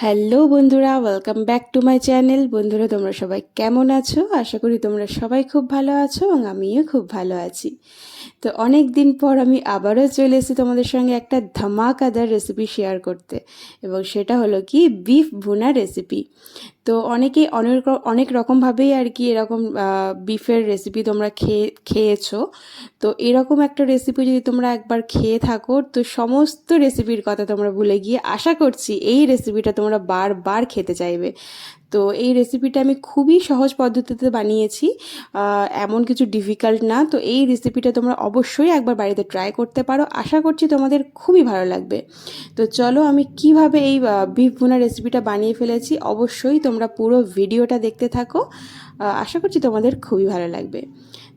Hello বন্ধুরা, welcome back to my channel. বন্ধুরা, তোমরা সবাই কেমন আছো? আশা করি তোমরা সবাই খুব ভালো আছো এবং আমিও খুব ভালো আছি। তো অনেক দিন পর আমি আবারও চলে এসেছি তোমাদের সঙ্গে একটা ধামাকাদার রেসিপি শেয়ার করতে, এবং সেটা হলো কি বিফ ভুনা রেসিপি। তো অনেকেই অনেক অনেক রকমভাবেই আর কি এরকম বিফের রেসিপি তোমরা খেয়েছো। তো এরকম একটা রেসিপি যদি তোমরা একবার খেয়ে থাকো, তো সমস্ত রেসিপির কথা তোমরা ভুলে গিয়ে আশা করছি এই রেসিপিটা তোমরা বারবার খেতে চাইবে। তো এই রেসিপিটা আমি খুবই সহজ পদ্ধতিতে বানিয়েছি, এমন কিছু ডিফিকাল্ট না। তো এই রেসিপিটা তোমরা অবশ্যই একবার বাড়িতে ট্রাই করতে পারো, আশা করছি তোমাদের খুবই ভালো লাগবে। তো চলো আমি কিভাবে এই বিফ ভুনা রেসিপিটা বানিয়ে ফেলেছি, অবশ্যই তোমরা পুরো ভিডিওটা দেখতে থাকো, আশা করছি তোমাদের খুবই ভালো লাগবে।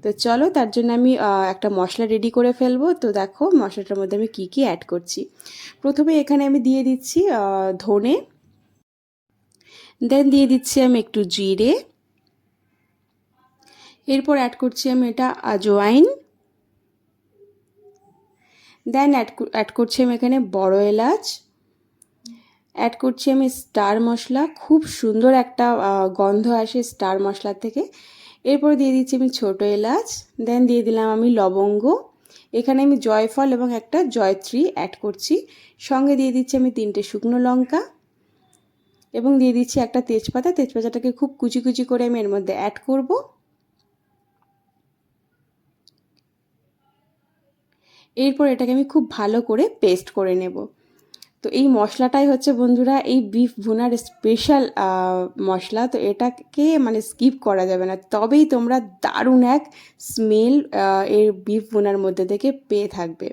তো চলো, তার জন্য আমি একটা মশলা রেডি করে ফেলবো। তো দেখো মশলাটার মধ্যে আমি কি কি অ্যাড করছি। প্রথমে এখানে আমি দিয়ে দিচ্ছি ধনে, দেন দিয়ে দিচ্ছি আমি একটু জিরে, এরপর অ্যাড করছি আমি এটা আজওয়াইন, দেন অ্যাড করছি আমি এখানে বড় এলাচ, অ্যাড করছি আমি স্টার মশলা, খুব সুন্দর একটা গন্ধ আসে স্টার মশলার থেকে। এরপর দিয়ে দিচ্ছি আমি ছোট এলাচ, দেন দিয়ে দিলাম আমি লবঙ্গ, এখানে আমি জয়ফল এবং একটা জয়ত্রী অ্যাড করছি, সঙ্গে দিয়ে দিচ্ছি আমি 3টে শুকনো লঙ্কা, এবং দিয়ে দিচ্ছি একটা তেজপাতা। তেজপাতাটাকে খুব কুচি কুচি করে আমি এর মধ্যে অ্যাড করব। এরপর এটাকে আমি খুব ভালো করে পেস্ট করে নেব। তো এই মশলাটাই হচ্ছে বন্ধুরা এই বিফ ভুনার স্পেশাল মশলা। তো এটাকে মানে স্কিপ করা যাবে না, তবেই তোমরা দারুণ এক স্মেল এর বিফ ভুনার মধ্যে থেকে পেয়ে থাকবে।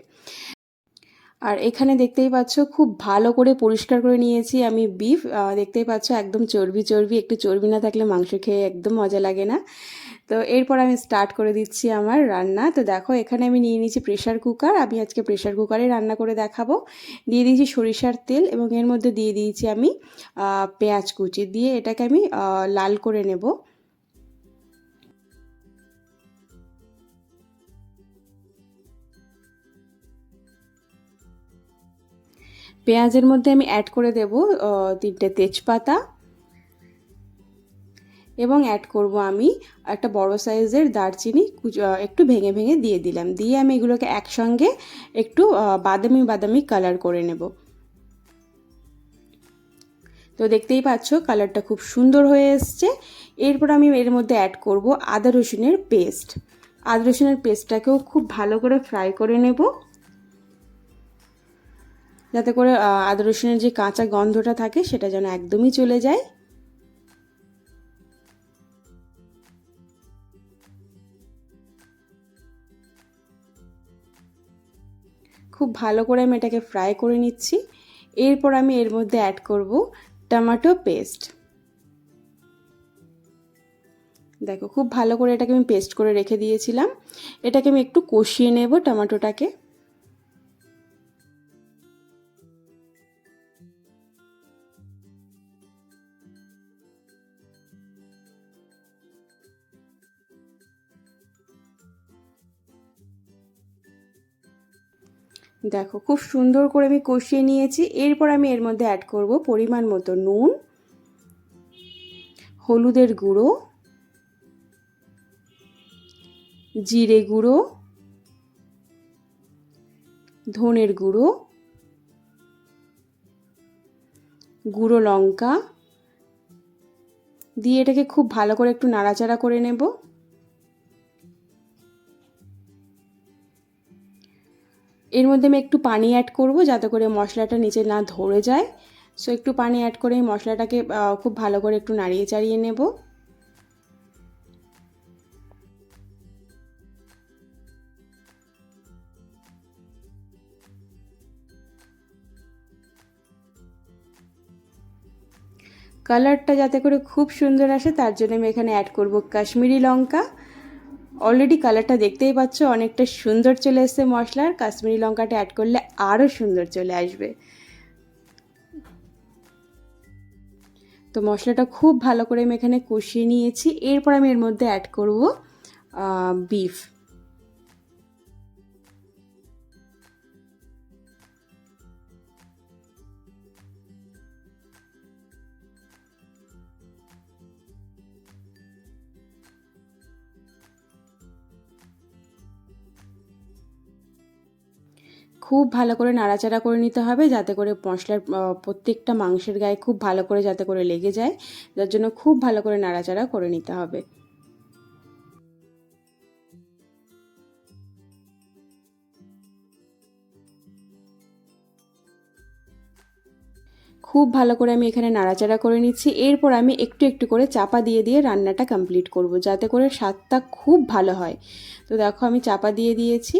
আর এখানে দেখতেই পাচ্ছ খুব ভালো করে পরিষ্কার করে নিয়েছি আমি বিফ। দেখতেই পাচ্ছ একদম চর্বি চর্বি, একটু চর্বি না থাকলে মাংস খেয়ে একদম মজা লাগে না। তো এরপর আমি স্টার্ট করে দিচ্ছি আমার রান্না। তো দেখো এখানে আমি নিয়ে নিয়েছি প্রেশার কুকার, আমি আজকে প্রেশার কুকারে রান্না করে দেখাবো। দিয়ে দিয়েছি সরিষার তেল, এবং এর মধ্যে দিয়ে দিয়েছি আমি পেঁয়াজ কুচি, দিয়ে এটাকে আমি লাল করে নেব। পেঁয়াজের মধ্যে আমি অ্যাড করে দেব 3টে তেজপাতা, এবং অ্যাড করব আমি একটা বড় সাইজের দারচিনি, একটু ভেঙে ভেঙে দিয়ে দিলাম। দিয়ে আমি এগুলোকে একসঙ্গে একটু বাদামি বাদামি কালার করে নেব। তো দেখতেই পাচ্ছ কালারটা খুব সুন্দর হয়ে এসছে। এরপর আমি এর মধ্যে অ্যাড করব আদা রসুনের পেস্ট। আদা রসুনের পেস্টটাকেও খুব ভালো করে ফ্রাই করে নেব, যাতে করে আদা রসুনের যে কাঁচা গন্ধটা থাকে সেটা যেন একদমই চলে যায়। খুব ভালো করে আমি এটাকে ফ্রাই করে নিচ্ছি। এরপর আমি এর মধ্যে অ্যাড করব টমেটো পেস্ট। দেখো খুব ভালো করে এটাকে আমি পেস্ট করে রেখে দিয়েছিলাম। এটাকে আমি একটু কষিয়ে নেব টমেটোটাকে। দেখো খুব সুন্দর করে আমি কষিয়ে নিয়েছি। এরপর আমি এর মধ্যে অ্যাড করব পরিমাণ মতো নুন, হলুদের গুঁড়ো, জিরে গুঁড়ো, ধনের গুঁড়ো, গুঁড়ো লঙ্কা, দিয়ে এটাকে খুব ভালো করে একটু নাড়াচাড়া করে নেব। এর মধ্যে আমি একটু পানি অ্যাড করব, যাতে করে মশলাটা নিচে না ধরে যায়। সো একটু পানি অ্যাড করে মশলাটাকে খুব ভালো করে একটু নাড়িয়ে চাড়িয়ে নেব। কালারটা যাতে করে খুব সুন্দর আসে তার জন্য আমি এখানে অ্যাড করব কাশ্মীরি লঙ্কা। অলরেডি কালারটা দেখতেই পাচ্ছ অনেকটা সুন্দর চলে এসেছে মশলার, কাশ্মীরি লঙ্কাটা অ্যাড করলে আরও সুন্দর চলে আসবে। তো মশলাটা খুব ভালো করে আমি এখানে কষিয়ে নিয়েছি। এরপর আমি এর মধ্যে অ্যাড করব বিফ। খুব ভালো করে নাড়াচাড়া করে নিতে হবে, যাতে করে মশলার প্রত্যেকটা মাংসের গায়ে খুব ভালো করে যাতে করে লেগে যায়, যার জন্য খুব ভালো করে নাড়াচাড়া করে নিতে হবে। খুব ভালো করে আমি এখানে নাড়াচাড়া করে নিচ্ছি। এরপর আমি একটু একটু করে চাপা দিয়ে দিয়ে রান্নাটা কমপ্লিট করব, যাতে করে স্বাদটা খুব ভালো হয়। তো দেখো আমি চাপা দিয়ে দিয়েছি,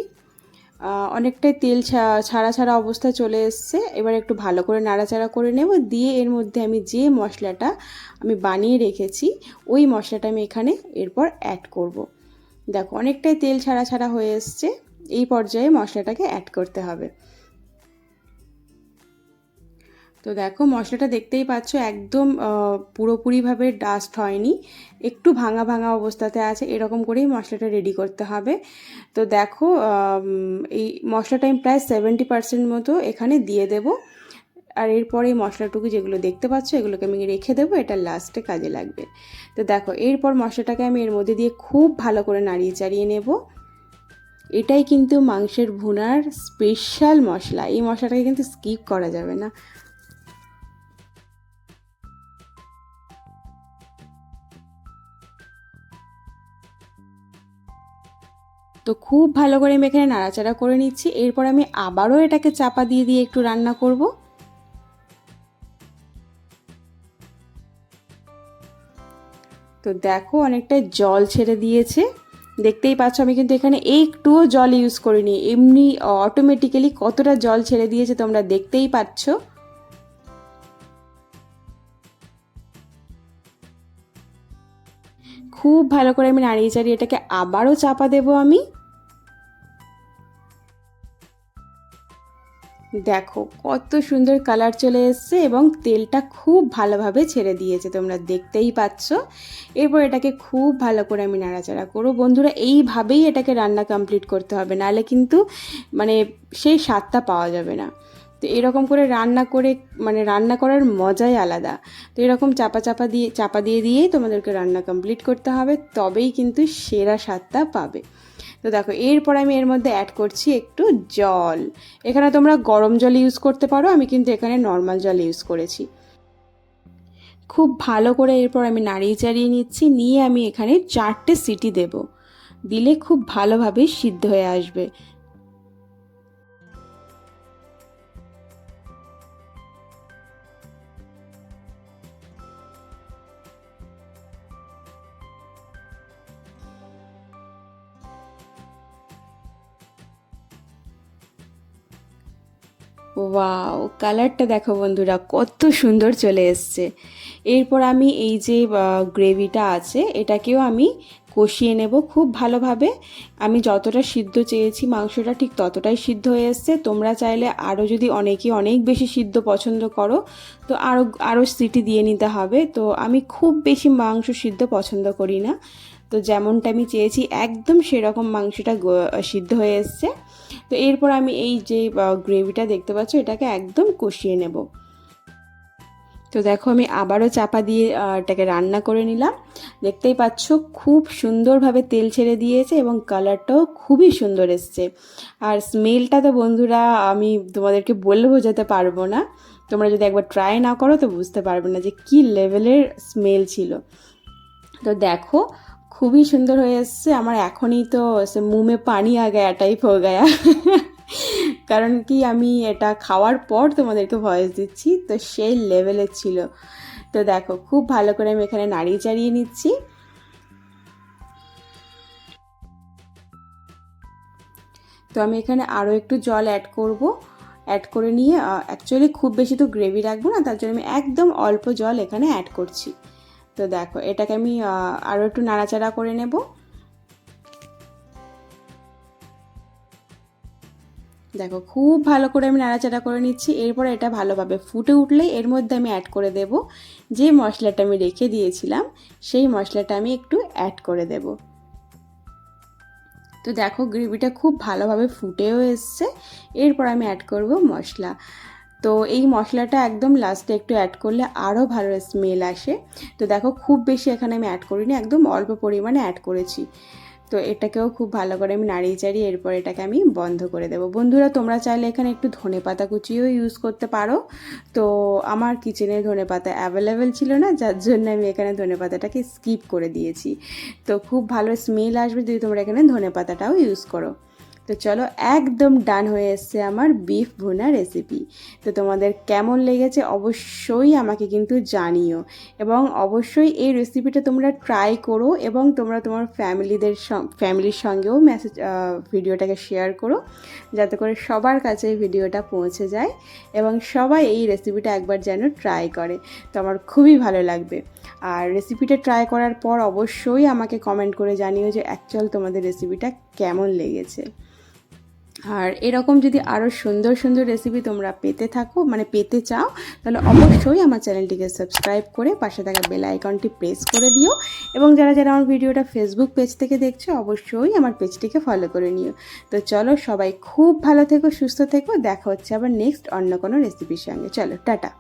অনেকটাই তেল ছাড়া ছাড়া অবস্থা চলে এসছে। এবার একটু ভালো করে নাড়াচাড়া করে নেব, দিয়ে এর মধ্যে আমি যে মশলাটা আমি বানিয়ে রেখেছি ওই মশলাটা আমি এখানে এরপর অ্যাড করব। দেখো অনেকটাই তেল ছাড়া ছাড়া হয়ে এসছে, এই পর্যায়ে মশলাটাকে অ্যাড করতে হবে। তো দেখো মশলাটা দেখতেই পাচ্ছ একদম পুরোপুরিভাবে ডাস্ট হয়নি, একটু ভাঙা ভাঙা অবস্থাতে আছে, এরকম করেই মশলাটা রেডি করতে হবে। তো দেখো এই মশলাটা আমি প্রায় 70% মতো এখানে দিয়ে দেব। আর এরপরে এই মশলাটুকু যেগুলো দেখতে পাচ্ছ এগুলোকে আমি রেখে দেবো, এটা লাস্টে কাজে লাগবে। তো দেখো এরপর মশলাটাকে আমি এর মধ্যে দিয়ে খুব ভালো করে নাড়িয়ে চাড়িয়ে নেব। এটাই কিন্তু মাংসের ভুনার স্পেশাল মশলা, এই মশলাটাকে কিন্তু স্কিপ করা যাবে না। তো খুব ভালো করে আমি এখানে নাড়াচাড়া করে নিচ্ছি। এরপর আমি আবারও এটাকে চাপা দিয়ে দিয়ে একটু রান্না করব। তো দেখো অনেকটাই জল ছেড়ে দিয়েছে, দেখতেই পাচ্ছ আমি কিন্তু এখানে একটুও জল ইউজ করিনি, এমনি অটোমেটিক্যালি কতটা জল ছেড়ে দিয়েছে তোমরা দেখতেই পাচ্ছ। খুব ভালো করে আমি নাড়িয়ে চাড়িয়ে এটাকে আবারও চাপা দেবো আমি। দেখো কত সুন্দর কালার চলে এসছে এবং তেলটা খুব ভালোভাবে ছেড়ে দিয়েছে, তোমরা দেখতেই পাচ্ছ। এরপর এটাকে খুব ভালো করে আমি নাড়াচাড়া করব। বন্ধুরা এইভাবেই এটাকে রান্না কমপ্লিট করতে হবে, নাহলে কিন্তু মানে সেই স্বাদটা পাওয়া যাবে না। তো এরকম করে রান্না করে মানে রান্না করার মজাই আলাদা। তো এরকম চাপা দিয়ে দিয়েই তোমাদেরকে রান্না কমপ্লিট করতে হবে, তবেই কিন্তু সেরা স্বাদটা পাবে। তো দেখো এরপর আমি এর মধ্যে অ্যাড করছি একটু জল। এখানে তোমরা গরম জল ইউজ করতে পারো, আমি কিন্তু এখানে নর্মাল জল ইউজ করেছি। খুব ভালো করে এরপর আমি নাড়িয়ে চাড়িয়ে নিচ্ছি, নিয়ে আমি এখানে 4টে সিটি দেব, দিলে খুব ভালোভাবে সিদ্ধ হয়ে আসবে। ওয়াও, কালারটা দেখো বন্ধুরা কত সুন্দর চলে এসছে। এরপর আমি এই যে গ্রেভিটা আছে এটাকেও আমি কষিয়ে নেব খুব ভালোভাবে। আমি যতটা সিদ্ধ চেয়েছি মাংসটা ঠিক ততটাই সিদ্ধ হয়ে এসছে। তোমরা চাইলে আরও যদি অনেক বেশি সিদ্ধ পছন্দ করো তো আরও সিটি দিয়ে নিতে হবে। তো আমি খুব বেশি মাংস সিদ্ধ পছন্দ করি না, তো যেমনটা আমি চেয়েছি একদম সেরকম মাংসটা সিদ্ধ হয়ে এসছে। তো এরপর আমি এই যে গ্রেভিটা দেখতে পাচ্ছ এটাকে একদম কষিয়ে নেব। তো দেখো আমি আবারও চাপা দিয়ে এটাকে রান্না করে নিলাম। দেখতেই পাচ্ছ খুব সুন্দরভাবে তেল ছেড়ে দিয়েছে এবং কালারটাও খুবই সুন্দর এসছে। আর স্মেলটা তো বন্ধুরা আমি তোমাদেরকে বলে বোঝাতে পারবো না, তোমরা যদি একবার ট্রাই না করো তো বুঝতে পারবে না যে কী লেভেলের স্মেল ছিল। তো দেখো খুবই সুন্দর হয়ে এসছে, আমার এখনই তো সে মুঁহ মে পানি আ গায়া টাইপ হয়ে গায়া কারণ কি আমি এটা খাওয়ার পর তোমাদেরকে ভয়েস দিচ্ছি, তো সেই লেভেলের ছিল। তো দেখো খুব ভালো করে আমি এখানে নাড়িয়ে চাড়িয়ে নিচ্ছি। তো আমি এখানে আরও একটু জল অ্যাড করব, অ্যাড করে নিয়ে অ্যাকচুয়ালি খুব বেশি তো গ্রেভি রাখবো না, তার জন্য আমি একদম অল্প জল এখানে অ্যাড করছি। তো দেখো এটাকে আমি আরও একটু নাড়াচাড়া করে নেব। দেখো খুব ভালো করে আমি নাড়াচাড়া করে নিচ্ছি। এরপর এটা ভালোভাবে ফুটে উঠলে এর মধ্যে আমি অ্যাড করে দেব যে মশলাটা আমি রেখে দিয়েছিলাম, সেই মশলাটা আমি একটু অ্যাড করে দেব। তো দেখো গ্রেভিটা খুব ভালোভাবে ফুটেও এসছে। এরপর আমি অ্যাড করব মশলা। তো এই মশলাটা একদম লাস্টে একটু অ্যাড করলে আরও ভালো স্মেল আসে। তো দেখো খুব বেশি এখানে আমি অ্যাড করিনি, একদম অল্প পরিমাণে অ্যাড করেছি। তো এটাকেও খুব ভালো করে আমি নাড়িয়ে চাড়িয়ে এরপর এটাকে আমি বন্ধ করে দেবো। বন্ধুরা, তোমরা চাইলে এখানে একটু ধনেপাতা কুচিও ইউজ করতে পারো। তো আমার কিচেনে ধনেপাতা অ্যাভেলেবেল ছিল না, যার জন্য আমি এখানে ধনেপাতাটাকে স্কিপ করে দিয়েছি। তো খুব ভালো স্মেল আসবে যদি তোমরা এখানে ধনেপাতাটাও ইউজ করো। তো চলো, একদম ডান হয়ে এসছে আমার বিফ ভুনা রেসিপি। তো তোমাদের কেমন লেগেছে অবশ্যই আমাকে কিন্তু জানিও, এবং অবশ্যই এই রেসিপিটা তোমরা ট্রাই করো, এবং তোমরা তোমার ফ্যামিলির সঙ্গেও ভিডিওটাকে শেয়ার করো, যাতে করে সবার কাছে এই ভিডিওটা পৌঁছে যায় এবং সবাই এই রেসিপিটা একবার যেন ট্রাই করে। তো আমার খুবই ভালো লাগবে। আর রেসিপিটা ট্রাই করার পর অবশ্যই আমাকে কমেন্ট করে জানিও যে অ্যাকচুয়াল তোমাদের রেসিপিটা কেমন লেগেছে। আর এরকম যদি আরও সুন্দর সুন্দর রেসিপি তোমরা পেতে চাও, তাহলে অবশ্যই আমার চ্যানেলটিকে সাবস্ক্রাইব করে পাশে থাকা বেল আইকনটি প্রেস করে দিও, এবং যারা যারা আমার ভিডিওটা ফেসবুক পেজ থেকে দেখছো অবশ্যই আমার পেজটিকে ফলো করে নিও। তো চলো, সবাই খুব ভালো থেকো, সুস্থ থেকো, দেখা হচ্ছে আবার নেক্সট অন্য কোনো রেসিপির সঙ্গে। চলো, টাটা।